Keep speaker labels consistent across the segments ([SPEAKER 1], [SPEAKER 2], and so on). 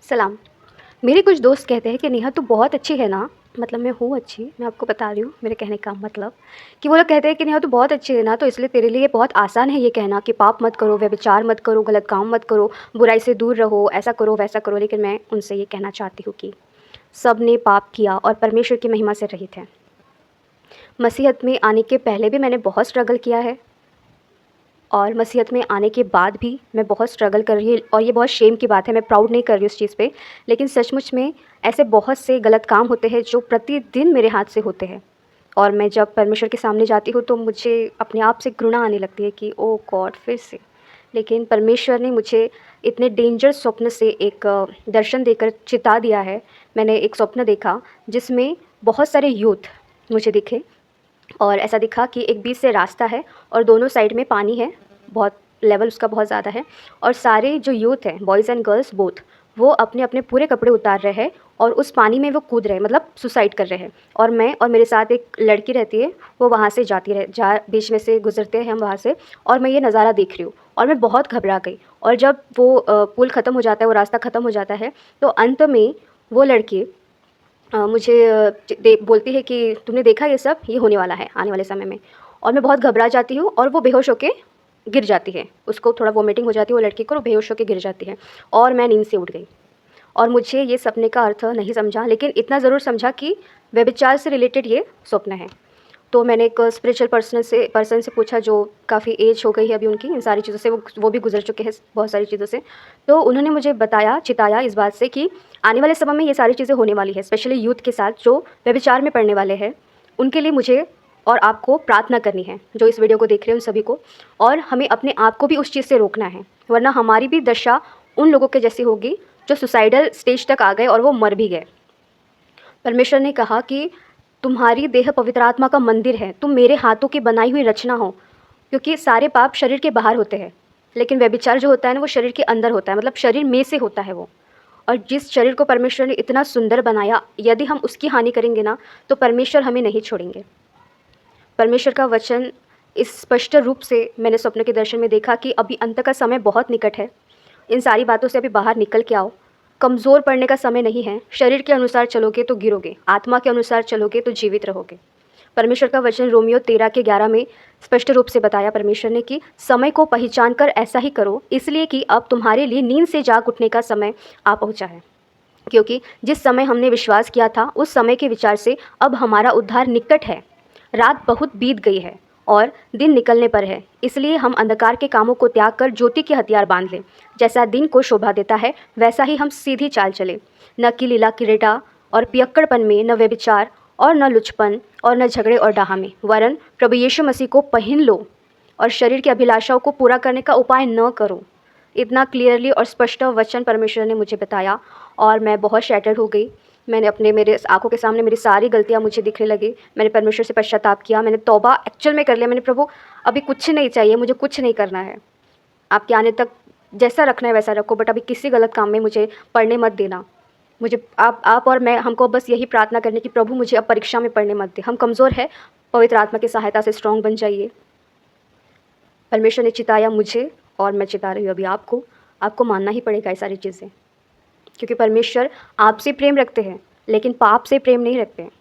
[SPEAKER 1] सलाम। मेरे कुछ दोस्त कहते हैं कि नेहा तू बहुत अच्छी है ना। मतलब मैं हूँ अच्छी, मैं आपको बता रही हूँ मेरे कहने का मतलब कि वो लोग कहते हैं कि नेहा तू बहुत अच्छी है ना, तो इसलिए तेरे लिए बहुत आसान है ये कहना कि पाप मत करो, व्यभिचार मत करो, गलत काम मत करो, बुराई से दूर रहो, ऐसा करो वैसा करो। लेकिन मैं उनसे ये कहना चाहती हूँ कि सब ने पाप किया और परमेश्वर की महिमा से रहित हैं। मसीहत में आने के पहले भी मैंने बहुत स्ट्रगल किया है और मसीहत में आने के बाद भी मैं बहुत स्ट्रगल कर रही हूँ और ये बहुत शेम की बात है, मैं प्राउड नहीं कर रही उस चीज़ पे। लेकिन सचमुच में ऐसे बहुत से गलत काम होते हैं जो प्रतिदिन मेरे हाथ से होते हैं और मैं जब परमेश्वर के सामने जाती हूँ तो मुझे अपने आप से घृणा आने लगती है कि ओह गॉड फिर से। लेकिन परमेश्वर ने मुझे इतने डेंजर स्वप्न से एक दर्शन देकर चिता दिया है। मैंने एक स्वप्न देखा जिसमें बहुत सारे यूथ मुझे दिखे और ऐसा दिखा कि एक बीच से रास्ता है और दोनों साइड में पानी है, बहुत लेवल उसका बहुत ज़्यादा है और सारे जो यूथ हैं बॉयज़ एंड गर्ल्स बोथ, वो अपने अपने पूरे कपड़े उतार रहे हैं और उस पानी में वो कूद रहे हैं, मतलब सुसाइड कर रहे हैं। और मैं और मेरे साथ एक लड़की रहती है, वो वहाँ से जाती रहे जा बीच में से गुजरते हैं हम वहाँ से, और मैं ये नज़ारा देख रही हूँ और मैं बहुत घबरा गई। और जब वो पुल ख़त्म हो जाता है, वो रास्ता ख़त्म हो जाता है, तो अंत में वो लड़की मुझे बोलती है कि तुमने देखा ये सब, ये होने वाला है आने वाले समय में। और मैं बहुत घबरा जाती हूँ और वो बेहोश होके गिर जाती है, उसको थोड़ा वोमिटिंग हो जाती है वो लड़की को, और बेहोश होके गिर जाती है और मैं नींद से उठ गई। और मुझे ये सपने का अर्थ नहीं समझा, लेकिन इतना ज़रूर समझा कि व्यभिचार से रिलेटेड ये स्वप्न है। तो मैंने एक स्पिरिचुअल पर्सन से पूछा जो काफ़ी एज हो गई है अभी उनकी, इन सारी चीज़ों से वो भी गुजर चुके हैं बहुत सारी चीज़ों से। तो उन्होंने मुझे बताया, चिताया इस बात से कि आने वाले समय में ये सारी चीज़ें होने वाली है, स्पेशली यूथ के साथ जो व्यभिचार में पड़ने वाले हैं। उनके लिए मुझे और आपको प्रार्थना करनी है, जो इस वीडियो को देख रहे हैं उन सभी को। और हमें अपने आप को भी उस चीज़ से रोकना है, वरना हमारी भी दशा उन लोगों के जैसी होगी जो सुसाइडल स्टेज तक आ गए और वो मर भी गए। परमेश्वर ने कहा कि तुम्हारी देह पवित्र आत्मा का मंदिर है, तुम मेरे हाथों की बनाई हुई रचना हो। क्योंकि सारे पाप शरीर के बाहर होते हैं, लेकिन व्यभिचार जो होता है ना, वो शरीर के अंदर होता है, मतलब शरीर में से होता है वो। और जिस शरीर को परमेश्वर ने इतना सुंदर बनाया, यदि हम उसकी हानि करेंगे ना, तो परमेश्वर हमें नहीं छोड़ेंगे। परमेश्वर का वचन इस स्पष्ट रूप से मैंने स्वप्न के दर्शन में देखा कि अभी अंत का समय बहुत निकट है। इन सारी बातों से अभी बाहर निकल के आओ। कमज़ोर पड़ने का समय नहीं है। शरीर के अनुसार चलोगे तो गिरोगे, आत्मा के अनुसार चलोगे तो जीवित रहोगे। परमेश्वर का वचन रोमियो 13:11 में स्पष्ट रूप से बताया परमेश्वर ने कि समय को पहचान कर ऐसा ही करो, इसलिए कि अब तुम्हारे लिए नींद से जाग उठने का समय आ पहुंचा है। क्योंकि जिस समय हमने विश्वास किया था, उस समय के विचार से अब हमारा उद्धार निकट है। रात बहुत बीत गई है और दिन निकलने पर है, इसलिए हम अंधकार के कामों को त्याग कर ज्योति के हथियार बांध लें। जैसा दिन को शोभा देता है, वैसा ही हम सीधी चाल चलें, न कि लीला क्रीड़ा और पियक्कड़पन में, न व्यभिचार और न लुचपन और न झगड़े और डाहा में, वरन प्रभु यीशु मसीह को पहन लो और शरीर की अभिलाषाओं को पूरा करने का उपाय न करो। इतना क्लियरली और स्पष्ट वचन परमेश्वर ने मुझे बताया और मैं बहुत शैटर्ड हो गई। मैंने मेरे आंखों के सामने मेरी सारी गलतियां मुझे दिखने लगी। मैंने परमेश्वर से पश्चाताप किया, मैंने तौबा एक्चुअल में कर लिया। मैंने, प्रभु अभी कुछ नहीं चाहिए, मुझे कुछ नहीं करना है, आपके आने तक जैसा रखना है वैसा रखो, बट अभी किसी गलत काम में मुझे पढ़ने मत देना। मुझे आप और मैं, हमको बस यही प्रार्थना करने की, प्रभु मुझे अब परीक्षा में पढ़ने मत दे, हम कमज़ोर हैं, पवित्र आत्मा की सहायता से स्ट्रॉन्ग बन जाइए। परमेश्वर ने चिताया मुझे और मैं चिता रही हूँ अभी आपको। आपको मानना ही पड़ेगा ये सारी चीज़ें, क्योंकि परमेश्वर आपसे प्रेम रखते हैं, लेकिन पाप से प्रेम नहीं रखते हैं।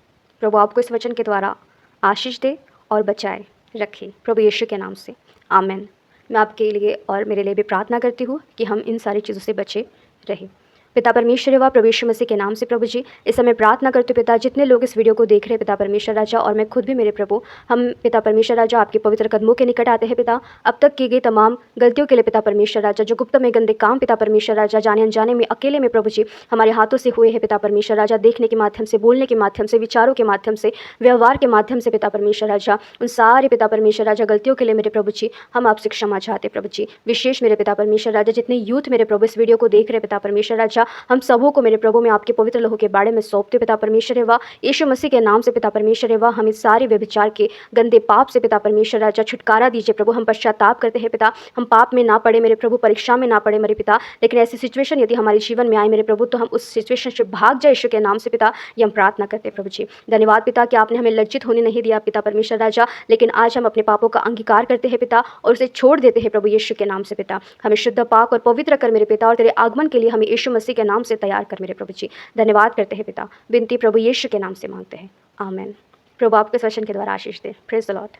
[SPEAKER 1] प्रभु आपको इस वचन के द्वारा आशीष दे और बचाए रखे, प्रभु यीशु के नाम से, आमेन। मैं आपके लिए और मेरे लिए भी प्रार्थना करती हूँ कि हम इन सारी चीज़ों से बचे रहें। पिता परमेश्वर व प्रभु यीशु मसीह के नाम से प्रभु जी, इस समय प्रार्थना करते हो पिता, जितने लोग इस वीडियो को देख रहे हैं पिता परमेश्वर राजा, और मैं खुद भी मेरे प्रभु, हम पिता परमेश्वर राजा आपके पवित्र कदमों के निकट आते हैं पिता। अब तक की गई तमाम गलतियों के लिए पिता परमेश्वर राजा, जो गुप्त में गंदे काम पिता परमेश्वर राजा, जाने अनजाने में, अकेले में प्रभु जी हमारे हाथों से हुए हैं पिता परमेश्वर राजा, देखने के माध्यम से, बोलने के माध्यम से, विचारों के माध्यम से, व्यवहार के माध्यम से पिता परमेश्वर राजा, उन सारे पिता परमेश्वर राजा गलतियों के लिए मेरे प्रभु जी हम आपसे क्षमा चाहते प्रभु जी। विशेष मेरे पिता परमेश्वर राजा, जितने यूथ मेरे प्रभु इस वीडियो को देख रहे पिता परमेश्वर राजा, हम सबों को मेरे प्रभु में आपके पवित्र लहू के बारे में सौंपते पिता परमेश्वर है, यीशु मसीह के नाम से पिता परमेश्वर है, हम इस सारे व्यभिचार के गंदे पाप से पिता परमेश्वर राजा छुटकारा दीजिए प्रभु। हम पश्चाताप करते हैं पिता, हम पाप में ना पड़े मेरे प्रभु, परीक्षा में ना पड़े मेरे पिता, लेकिन ऐसी सिचुएशन यदि हमारे जीवन में आए मेरे प्रभु, तो हम उस सिचुएशन से भाग जाए यीशु के नाम से पिता। ये हम प्रार्थना करते हैं प्रभु जी। धन्यवाद पिता कि आपने हमें लज्जित होने नहीं दिया पिता परमेश्वर राजा, लेकिन आज हम अपने पापों का अंगीकार करते हैं पिता और उसे छोड़ देते हैं प्रभु यीशु के नाम से पिता। हमें शुद्ध, पाक और पवित्र कर मेरे पिता, और तेरे आगमन के लिए हमें यीशु मसीह मसीह के नाम से तैयार कर मेरे प्रभु जी। धन्यवाद करते हैं पिता, विनती प्रभु यीशु के नाम से मांगते हैं, आमीन। प्रभु आपके इस वचन के द्वारा आशीष दे। Praise the Lord.